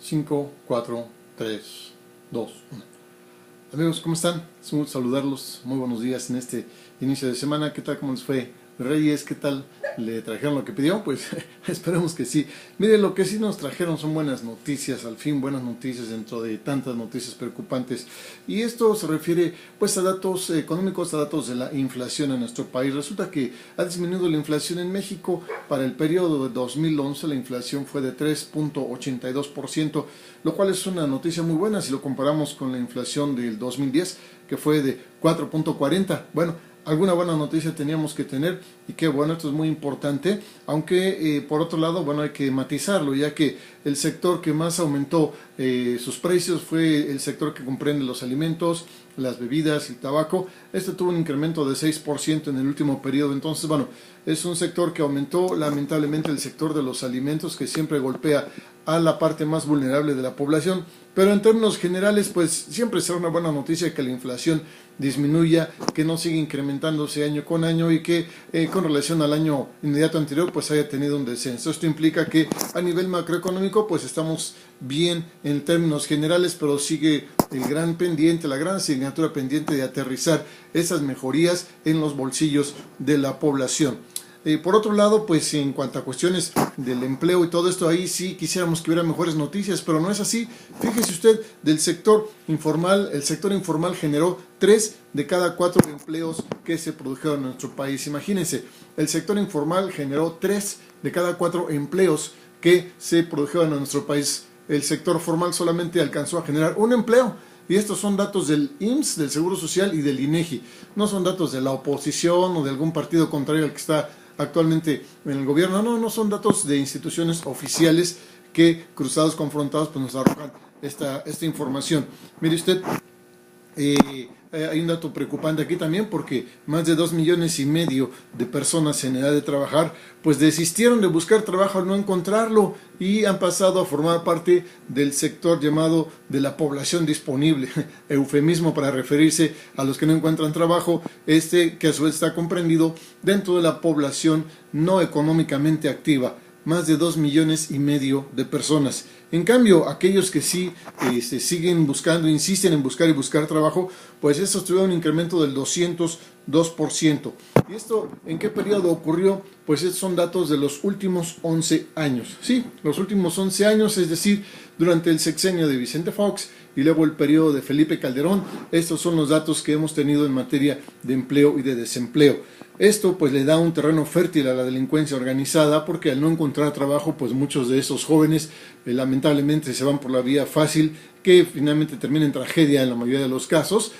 5, 4, 3, 2, 1. Amigos, ¿cómo están? Es un gusto saludarlos. Muy buenos días en este inicio de semana. ¿Qué tal? ¿Cómo les fue? Reyes, ¿qué tal? ¿Le trajeron lo que pidió? Pues esperemos que sí. Miren, lo que sí nos trajeron son buenas noticias, al fin buenas noticias dentro de tantas noticias preocupantes. Y esto se refiere pues a datos económicos, a datos de la inflación en nuestro país. Resulta que ha disminuido la inflación en México. Para el periodo de 2011 la inflación fue de 3.82%, lo cual es una noticia muy buena si lo comparamos con la inflación del 2010, que fue de 4.40%. Bueno, alguna buena noticia teníamos que tener y qué bueno, esto es muy importante, aunque por otro lado, bueno, hay que matizarlo, ya que el sector que más aumentó sus precios fue el sector que comprende los alimentos, las bebidas y el tabaco. Este tuvo un incremento de 6% en el último periodo. Entonces, bueno, es un sector que aumentó. Lamentablemente el sector de los alimentos, que siempre golpea a la parte más vulnerable de la población, pero en términos generales pues siempre será una buena noticia que la inflación disminuya, que no siga incrementándose año con año y que con relación al año inmediato anterior pues haya tenido un descenso. Esto implica que a nivel macroeconómico pues estamos bien en términos generales, pero sigue el gran pendiente, la gran asignatura pendiente de aterrizar esas mejorías en los bolsillos de la población. Por otro lado, pues en cuanto a cuestiones del empleo y todo esto, ahí sí quisiéramos que hubiera mejores noticias, pero no es así. Fíjese usted, del sector informal, el sector informal generó 3 de cada 4 empleos que se produjeron en nuestro país. Imagínense, el sector informal generó 3 de cada 4 empleos que se produjeron en nuestro país. El sector formal solamente alcanzó a generar un empleo. Y estos son datos del IMSS, del Seguro Social y del INEGI. No son datos de la oposición o de algún partido contrario al que está actualmente en el gobierno. No son datos de instituciones oficiales que, cruzados, confrontados, pues nos arrojan esta información. Mire usted, hay un dato preocupante aquí también, porque más de 2,5 millones de personas en edad de trabajar pues desistieron de buscar trabajo al no encontrarlo y han pasado a formar parte del sector llamado de la población disponible, eufemismo para referirse a los que no encuentran trabajo, que a su vez está comprendido dentro de la población no económicamente activa. Más de 2,5 millones de personas. En cambio, aquellos que sí siguen buscando, insisten en buscar y buscar trabajo, pues estos tuvieron un incremento del 202%. ¿Y esto en qué periodo ocurrió? Pues estos son datos de los últimos 11 años. Sí, los últimos 11 años, es decir, durante el sexenio de Vicente Fox y luego el periodo de Felipe Calderón. Estos son los datos que hemos tenido en materia de empleo y de desempleo. Esto pues le da un terreno fértil a la delincuencia organizada, porque al no encontrar trabajo pues muchos de esos jóvenes lamentablemente se van por la vía fácil, que finalmente termina en tragedia en la mayoría de los casos.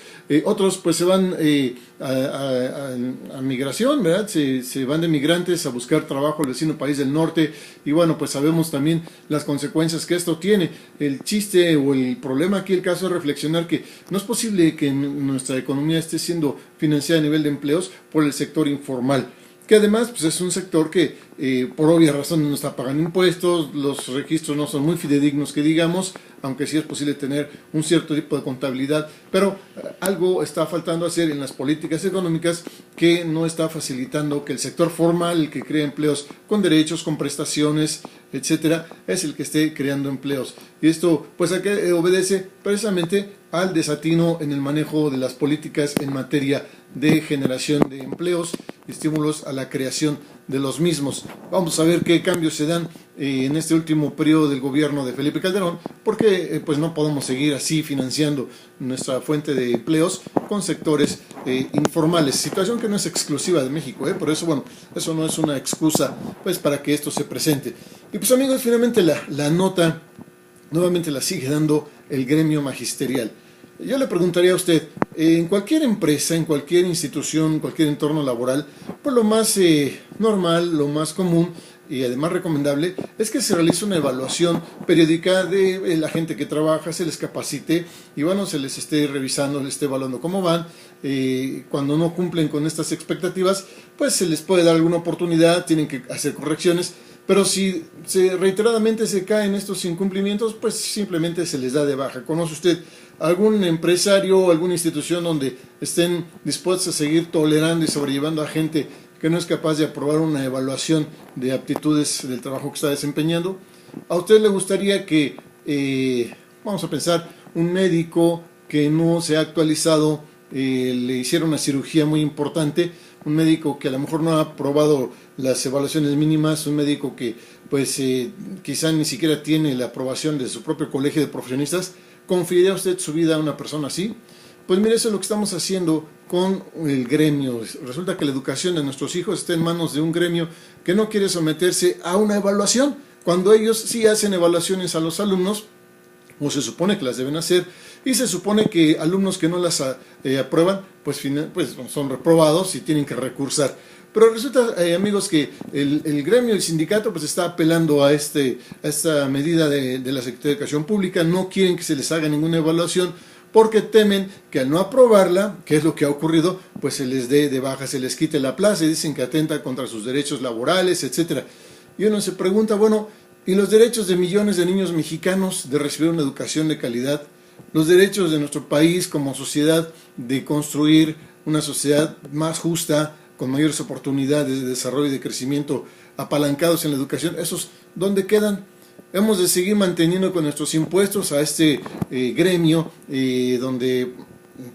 Otros pues se van a migración, ¿verdad? Se van de migrantes a buscar trabajo al vecino país del norte, y bueno, pues sabemos también las consecuencias que esto tiene. El chiste o el problema aquí, el caso es reflexionar que no es posible que nuestra economía esté siendo financiada a nivel de empleos por el sector informal, que además pues es un sector que por obvias razones no está pagando impuestos, los registros no son muy fidedignos que digamos, aunque sí es posible tener un cierto tipo de contabilidad, pero algo está faltando hacer en las políticas económicas que no está facilitando que el sector formal, el que crea empleos con derechos, con prestaciones, etcétera, es el que esté creando empleos. Y esto pues a qué obedece precisamente al desatino en el manejo de las políticas en materia de generación de empleos y estímulos a la creación de los mismos. Vamos a ver qué cambios se dan en este último periodo del gobierno de Felipe Calderón, porque pues no podemos seguir así financiando nuestra fuente de empleos con sectores informales, situación que no es exclusiva de México, por eso bueno, eso no es una excusa pues para que esto se presente. Y pues amigos, finalmente la nota nuevamente la sigue dando el gremio magisterial. Yo le preguntaría a usted, en cualquier empresa, en cualquier institución, en cualquier entorno laboral, pues lo más normal, lo más común y además recomendable es que se realice una evaluación periódica de la gente que trabaja, se les capacite y bueno, se les esté revisando, les esté evaluando cómo van. Cuando no cumplen con estas expectativas, pues se les puede dar alguna oportunidad, tienen que hacer correcciones. Pero si reiteradamente se caen estos incumplimientos, pues simplemente se les da de baja. ¿Conoce usted algún empresario o alguna institución donde estén dispuestos a seguir tolerando y sobrellevando a gente que no es capaz de aprobar una evaluación de aptitudes del trabajo que está desempeñando? ¿A usted le gustaría que vamos a pensar, un médico que no se ha actualizado, le hicieron una cirugía muy importante, un médico que a lo mejor no ha aprobado las evaluaciones mínimas, un médico que pues quizá ni siquiera tiene la aprobación de su propio colegio de profesionistas. ¿Confiaría usted su vida a una persona así? Pues mire, eso es lo que estamos haciendo con el gremio. Resulta que la educación de nuestros hijos está en manos de un gremio que no quiere someterse a una evaluación, cuando ellos sí hacen evaluaciones a los alumnos, o se supone que las deben hacer, y se supone que alumnos que no las aprueban, pues son reprobados y tienen que recursar. Pero resulta, amigos, que el gremio, el sindicato, pues está apelando a esta medida de la Secretaría de Educación Pública. No quieren que se les haga ninguna evaluación porque temen que al no aprobarla, que es lo que ha ocurrido, pues se les dé de baja, se les quite la plaza y dicen que atenta contra sus derechos laborales, etcétera. Y uno se pregunta, bueno, ¿y los derechos de millones de niños mexicanos de recibir una educación de calidad? Los derechos de nuestro país como sociedad de construir una sociedad más justa, con mayores oportunidades de desarrollo y de crecimiento apalancados en la educación, ¿esos dónde quedan? Hemos de seguir manteniendo con nuestros impuestos a este gremio, donde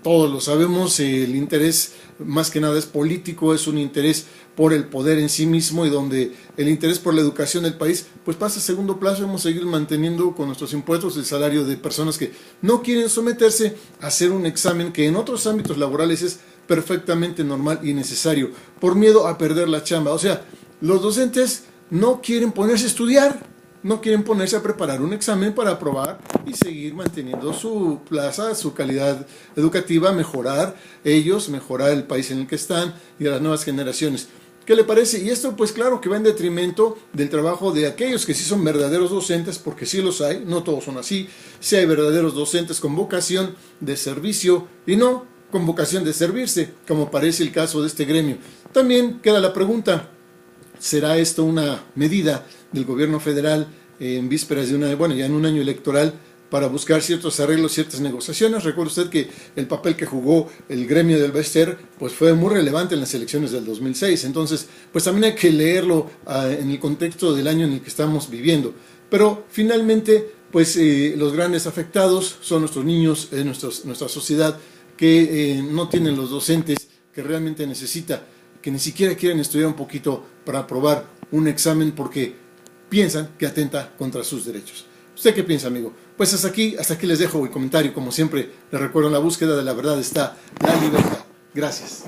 todos lo sabemos, el interés más que nada es político, es un interés por el poder en sí mismo, y donde el interés por la educación del país pues pasa a segundo plazo. Hemos de seguir manteniendo con nuestros impuestos el salario de personas que no quieren someterse a hacer un examen que en otros ámbitos laborales es perfectamente normal y necesario, por miedo a perder la chamba. O sea, los docentes no quieren ponerse a estudiar, no quieren ponerse a preparar un examen para aprobar y seguir manteniendo su plaza, su calidad educativa, mejorar ellos, mejorar el país en el que están y a las nuevas generaciones. ¿Qué le parece? Y esto pues claro que va en detrimento del trabajo de aquellos que sí son verdaderos docentes, porque sí los hay, no todos son así. Sí hay verdaderos docentes con vocación de servicio y no con vocación de servirse, como parece el caso de este gremio. También queda la pregunta, ¿será esto una medida del gobierno federal en vísperas de ya en un año electoral, para buscar ciertos arreglos, ciertas negociaciones? Recuerde usted que el papel que jugó el gremio del Bester pues fue muy relevante en las elecciones del 2006. Entonces, pues también hay que leerlo en el contexto del año en el que estamos viviendo. Pero finalmente, pues los grandes afectados son nuestros niños, nuestra sociedad, que no tienen los docentes que realmente necesita, que ni siquiera quieren estudiar un poquito para aprobar un examen porque piensan que atenta contra sus derechos. ¿Usted qué piensa, amigo? Pues hasta aquí les dejo el comentario. Como siempre, les recuerdo, en la búsqueda de la verdad está la libertad. Gracias.